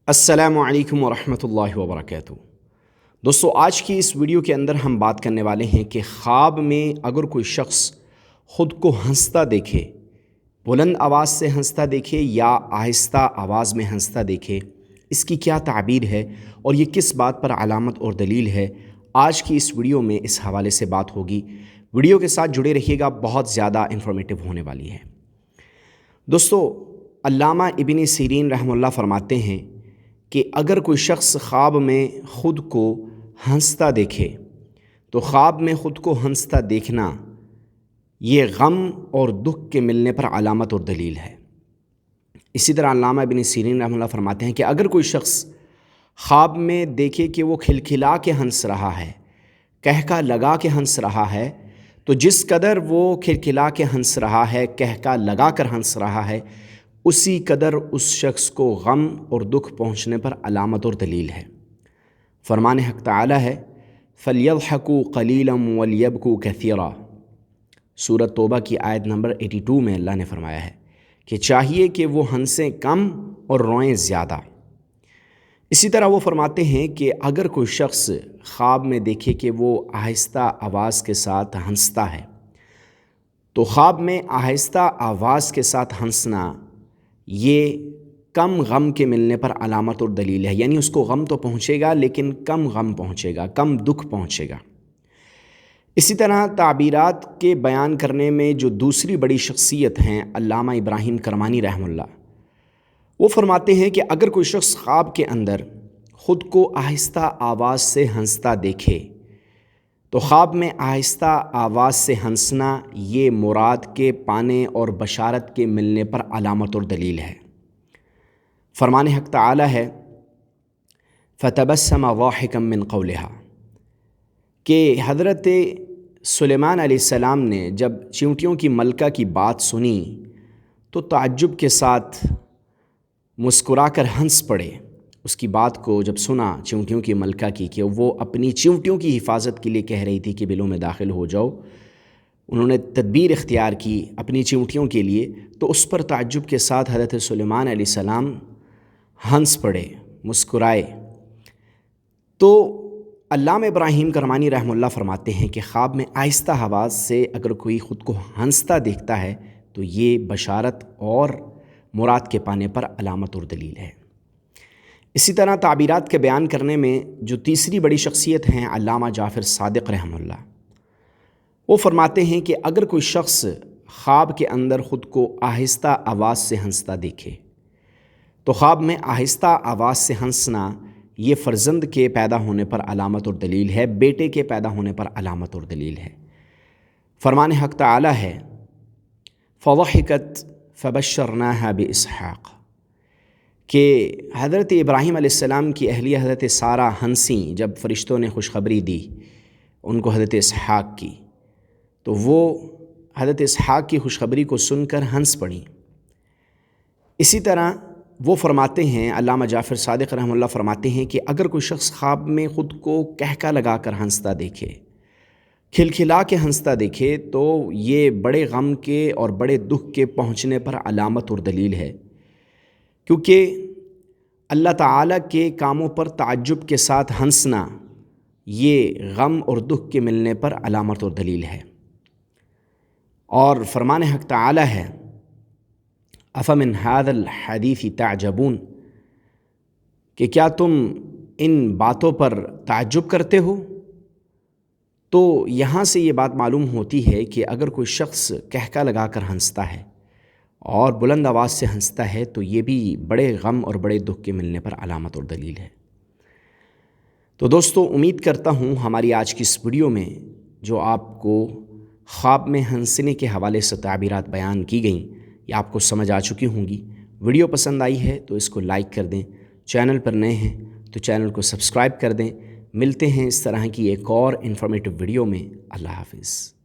السلام علیکم ورحمۃ اللہ وبرکاتہ۔ دوستو، آج کی اس ویڈیو کے اندر ہم بات کرنے والے ہیں کہ خواب میں اگر کوئی شخص خود کو ہنستا دیکھے، بلند آواز سے ہنستا دیکھے یا آہستہ آواز میں ہنستا دیکھے، اس کی کیا تعبیر ہے اور یہ کس بات پر علامت اور دلیل ہے، آج کی اس ویڈیو میں اس حوالے سے بات ہوگی۔ ویڈیو کے ساتھ جڑے رہیے گا، بہت زیادہ انفارمیٹو ہونے والی ہے۔ دوستو، علامہ ابن سیرین رحمہ اللہ فرماتے ہیں کہ اگر کوئی شخص خواب میں خود کو ہنستا دیکھے تو خواب میں خود کو ہنستا دیکھنا یہ غم اور دکھ کے ملنے پر علامت اور دلیل ہے۔ اسی طرح علامہ ابن سیرین رحمہ اللہ فرماتے ہیں کہ اگر کوئی شخص خواب میں دیکھے کہ وہ کھلکھلا کے ہنس رہا ہے، کہکا لگا کے ہنس رہا ہے، تو جس قدر وہ کھلکھلا کے ہنس رہا ہے، کہکا لگا کر ہنس رہا ہے، اسی قدر اس شخص کو غم اور دکھ پہنچنے پر علامت اور دلیل ہے۔ فرمان حق تعالی ہے فَلْيَضْحَكُوا قَلِيلًا وَلْيَبْكُوا كَثِيرًا۔ سورۃ توبہ کی آیت نمبر 82 میں اللہ نے فرمایا ہے کہ چاہیے کہ وہ ہنسیں کم اور روئیں زیادہ۔ اسی طرح وہ فرماتے ہیں کہ اگر کوئی شخص خواب میں دیکھے کہ وہ آہستہ آواز کے ساتھ ہنستا ہے تو خواب میں آہستہ آواز کے ساتھ ہنسنا یہ کم غم کے ملنے پر علامت اور دلیل ہے، یعنی اس کو غم تو پہنچے گا لیکن کم غم پہنچے گا، کم دکھ پہنچے گا۔ اسی طرح تعبیرات کے بیان کرنے میں جو دوسری بڑی شخصیت ہیں علامہ ابراہیم کرمانی رحمہ اللہ، وہ فرماتے ہیں کہ اگر کوئی شخص خواب کے اندر خود کو آہستہ آواز سے ہنستا دیکھے تو خواب میں آہستہ آواز سے ہنسنا یہ مراد کے پانے اور بشارت کے ملنے پر علامت اور دلیل ہے۔ فرمان حق تعالی ہے فَتَبَسَّمَ ضَاحِكًا مِّن قَوْلِهَا کہ حضرت سلیمان علیہ السلام نے جب چیونٹیوں کی ملکہ کی بات سنی تو تعجب کے ساتھ مسکرا کر ہنس پڑے۔ اس کی بات کو جب سنا چیونٹیوں کی ملکہ کی کہ وہ اپنی چیونٹیوں کی حفاظت کے لیے کہہ رہی تھی کہ بلوں میں داخل ہو جاؤ، انہوں نے تدبیر اختیار کی اپنی چیونٹیوں کے لیے، تو اس پر تعجب کے ساتھ حضرت سلیمان علیہ السلام ہنس پڑے، مسکرائے۔ تو علامہ ابراہیم کرمانی رحمہ اللہ فرماتے ہیں کہ خواب میں آہستہ آواز سے اگر کوئی خود کو ہنستا دیکھتا ہے تو یہ بشارت اور مراد کے پانے پر علامت اور دلیل ہے۔ اسی طرح تعبیرات کے بیان کرنے میں جو تیسری بڑی شخصیت ہیں علامہ جعفر صادق رحمہ اللہ، وہ فرماتے ہیں کہ اگر کوئی شخص خواب کے اندر خود کو آہستہ آواز سے ہنستا دیکھے تو خواب میں آہستہ آواز سے ہنسنا یہ فرزند کے پیدا ہونے پر علامت اور دلیل ہے، بیٹے کے پیدا ہونے پر علامت اور دلیل ہے۔ فرمان حق تعالی ہے فَضَحِكَتْ فَبَشَّرْنَاهَا بِإِسْحَاقَ کہ حضرت ابراہیم علیہ السلام کی اہلیہ حضرت سارہ ہنسیں جب فرشتوں نے خوشخبری دی ان کو حضرت اسحاق کی، تو وہ حضرت اسحاق کی خوشخبری کو سن کر ہنس پڑیں۔ اسی طرح وہ فرماتے ہیں علامہ جعفر صادق رحمہ اللہ فرماتے ہیں کہ اگر کوئی شخص خواب میں خود کو کہکا لگا کر ہنستا دیکھے، کھلکھلا کے ہنستا دیکھے، تو یہ بڑے غم کے اور بڑے دکھ کے پہنچنے پر علامت اور دلیل ہے، کیونکہ اللہ تعالیٰ کے کاموں پر تعجب کے ساتھ ہنسنا یہ غم اور دکھ کے ملنے پر علامت اور دلیل ہے۔ اور فرمان حق تعالی ہے أَفَمِنْ هَذَا الْحَدِيثِ تَعْجَبُونَ کہ کیا تم ان باتوں پر تعجب کرتے ہو؟ تو یہاں سے یہ بات معلوم ہوتی ہے کہ اگر کوئی شخص کہکا لگا کر ہنستا ہے اور بلند آواز سے ہنستا ہے تو یہ بھی بڑے غم اور بڑے دکھ کے ملنے پر علامت اور دلیل ہے۔ تو دوستو، امید کرتا ہوں ہماری آج کی اس ویڈیو میں جو آپ کو خواب میں ہنسنے کے حوالے سے تعبیرات بیان کی گئیں یہ آپ کو سمجھ آ چکی ہوں گی۔ ویڈیو پسند آئی ہے تو اس کو لائک کر دیں، چینل پر نئے ہیں تو چینل کو سبسکرائب کر دیں۔ ملتے ہیں اس طرح کی ایک اور انفارمیٹو ویڈیو میں۔ اللہ حافظ۔